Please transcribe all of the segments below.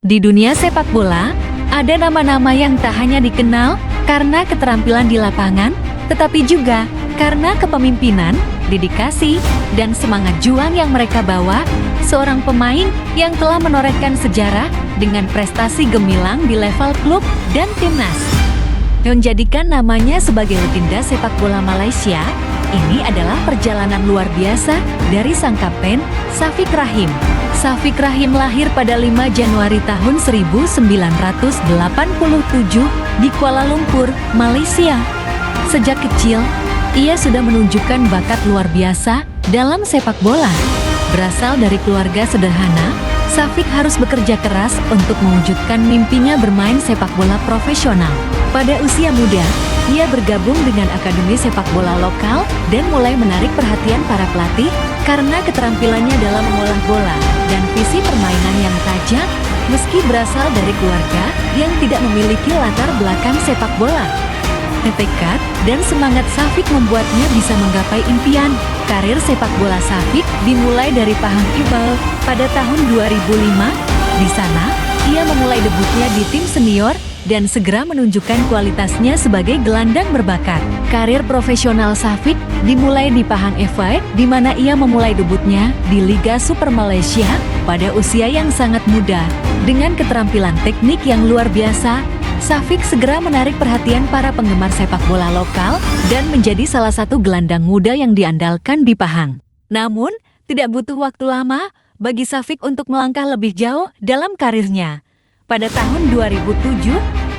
Di dunia sepak bola, ada nama-nama yang tak hanya dikenal karena keterampilan di lapangan, tetapi juga karena kepemimpinan, dedikasi, dan semangat juang yang mereka bawa. Seorang pemain yang telah menorehkan sejarah dengan prestasi gemilang di level klub dan timnas. Menjadikan namanya sebagai legenda sepak bola Malaysia, ini adalah perjalanan luar biasa dari sang kapten, Syafiq Rahim. Syafiq Rahim lahir pada 5 Januari tahun 1987 di Kuala Lumpur, Malaysia. Sejak kecil, ia sudah menunjukkan bakat luar biasa dalam sepak bola. Berasal dari keluarga sederhana, Syafiq harus bekerja keras untuk mewujudkan mimpinya bermain sepak bola profesional. Pada usia muda, ia bergabung dengan akademi sepak bola lokal dan mulai menarik perhatian para pelatih karena keterampilannya dalam mengolah bola dan visi permainan yang tajam, meski berasal dari keluarga yang tidak memiliki latar belakang sepak bola. Tekad dan semangat Syafiq membuatnya bisa menggapai impian. Karir sepak bola Syafiq dimulai dari Pahang Iqbal pada tahun 2005. Di sana, ia memulai debutnya di tim senior dan segera menunjukkan kualitasnya sebagai gelandang berbakat. Karir profesional Syafiq dimulai di Pahang FA, di mana ia memulai debutnya di Liga Super Malaysia pada usia yang sangat muda. Dengan keterampilan teknik yang luar biasa, Syafiq segera menarik perhatian para penggemar sepak bola lokal dan menjadi salah satu gelandang muda yang diandalkan di Pahang. Namun, tidak butuh waktu lama bagi Syafiq untuk melangkah lebih jauh dalam karirnya. Pada tahun 2007,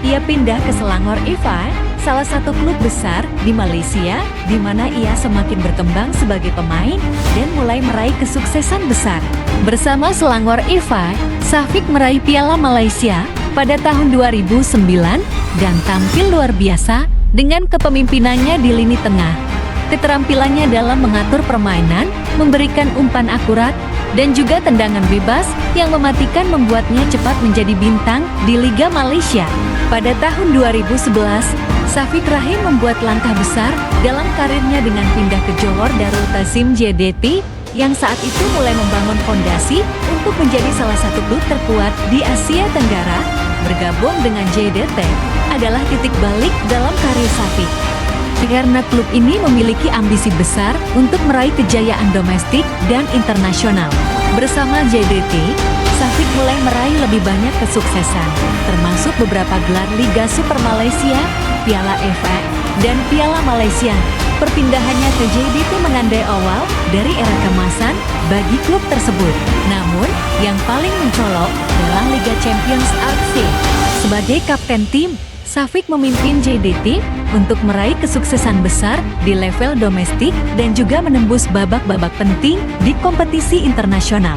ia pindah ke Selangor FA, salah satu klub besar di Malaysia, di mana ia semakin berkembang sebagai pemain dan mulai meraih kesuksesan besar. Bersama Selangor FA, Syafiq meraih Piala Malaysia pada tahun 2009 dan tampil luar biasa dengan kepemimpinannya di lini tengah. Keterampilannya dalam mengatur permainan, memberikan umpan akurat, dan juga tendangan bebas yang mematikan membuatnya cepat menjadi bintang di Liga Malaysia. Pada tahun 2011, Syafiq Rahim membuat langkah besar dalam karirnya dengan pindah ke Johor Darul Ta'zim JDT yang saat itu mulai membangun fondasi untuk menjadi salah satu klub terkuat di Asia Tenggara. Bergabung dengan JDT adalah titik balik dalam karir Syafiq. Karena klub ini memiliki ambisi besar untuk meraih kejayaan domestik dan internasional. Bersama JDT, Syafiq mulai meraih lebih banyak kesuksesan, termasuk beberapa gelar Liga Super Malaysia, Piala FA, dan Piala Malaysia. Perpindahannya ke JDT menandai awal dari era kemasan bagi klub tersebut. Namun, yang paling mencolok dalam Liga Champions AFC. Sebagai kapten tim, Syafiq memimpin JDT untuk meraih kesuksesan besar di level domestik dan juga menembus babak-babak penting di kompetisi internasional.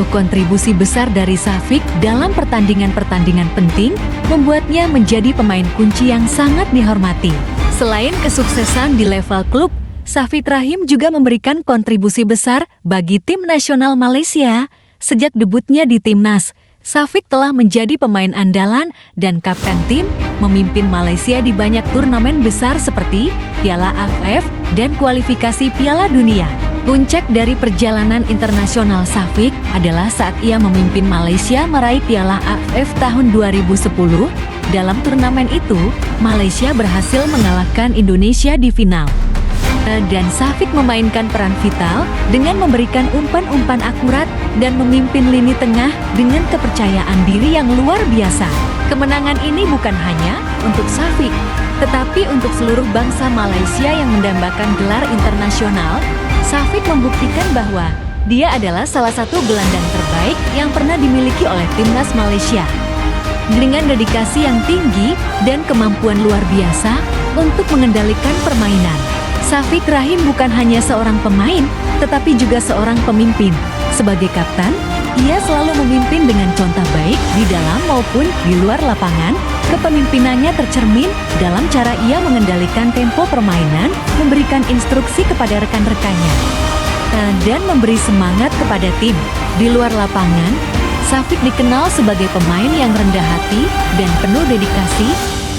Kontribusi besar dari Syafiq dalam pertandingan-pertandingan penting membuatnya menjadi pemain kunci yang sangat dihormati. Selain kesuksesan di level klub, Syafiq Rahim juga memberikan kontribusi besar bagi tim nasional Malaysia. Sejak debutnya di timnas, Syafiq telah menjadi pemain andalan dan kapten tim, memimpin Malaysia di banyak turnamen besar seperti Piala AFF dan kualifikasi Piala Dunia. Puncak dari perjalanan internasional Syafiq adalah saat ia memimpin Malaysia meraih Piala AFF tahun 2010. Dalam turnamen itu, Malaysia berhasil mengalahkan Indonesia di final. Dan Syafiq memainkan peran vital dengan memberikan umpan-umpan akurat dan memimpin lini tengah dengan kepercayaan diri yang luar biasa. Kemenangan ini bukan hanya untuk Syafiq, tetapi untuk seluruh bangsa Malaysia yang mendambakan gelar internasional. Syafiq membuktikan bahwa dia adalah salah satu gelandang terbaik yang pernah dimiliki oleh timnas Malaysia. Dengan dedikasi yang tinggi dan kemampuan luar biasa untuk mengendalikan permainan, Syafiq Rahim bukan hanya seorang pemain, tetapi juga seorang pemimpin. Sebagai kapten, ia selalu memimpin dengan contoh baik di dalam maupun di luar lapangan. Kepemimpinannya tercermin dalam cara ia mengendalikan tempo permainan, memberikan instruksi kepada rekan-rekannya, dan memberi semangat kepada tim. Di luar lapangan, Syafiq dikenal sebagai pemain yang rendah hati dan penuh dedikasi.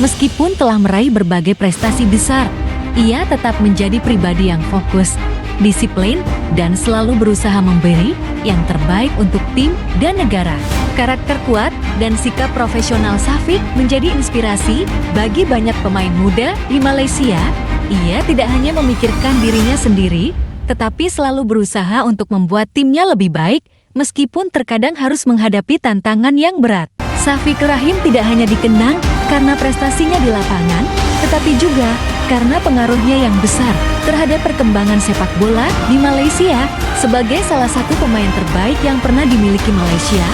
Meskipun telah meraih berbagai prestasi besar, ia tetap menjadi pribadi yang fokus disiplin, dan selalu berusaha memberi yang terbaik untuk tim dan negara. Karakter kuat dan sikap profesional Syafiq menjadi inspirasi bagi banyak pemain muda di Malaysia. Ia tidak hanya memikirkan dirinya sendiri, tetapi selalu berusaha untuk membuat timnya lebih baik, meskipun terkadang harus menghadapi tantangan yang berat. Syafiq Rahim tidak hanya dikenang karena prestasinya di lapangan, tetapi juga karena pengaruhnya yang besar terhadap perkembangan sepak bola di Malaysia. Sebagai salah satu pemain terbaik yang pernah dimiliki Malaysia,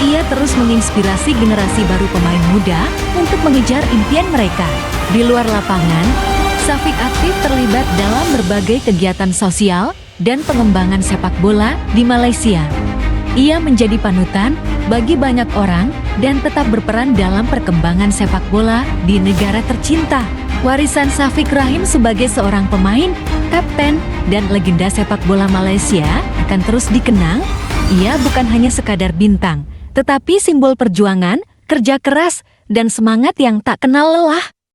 ia terus menginspirasi generasi baru pemain muda untuk mengejar impian mereka. Di luar lapangan, Syafiq aktif terlibat dalam berbagai kegiatan sosial dan pengembangan sepak bola di Malaysia. Ia menjadi panutan bagi banyak orang dan tetap berperan dalam perkembangan sepak bola di negara tercinta. Warisan Syafiq Rahim sebagai seorang pemain, kapten, dan legenda sepak bola Malaysia akan terus dikenang. Ia bukan hanya sekadar bintang, tetapi simbol perjuangan, kerja keras, dan semangat yang tak kenal lelah.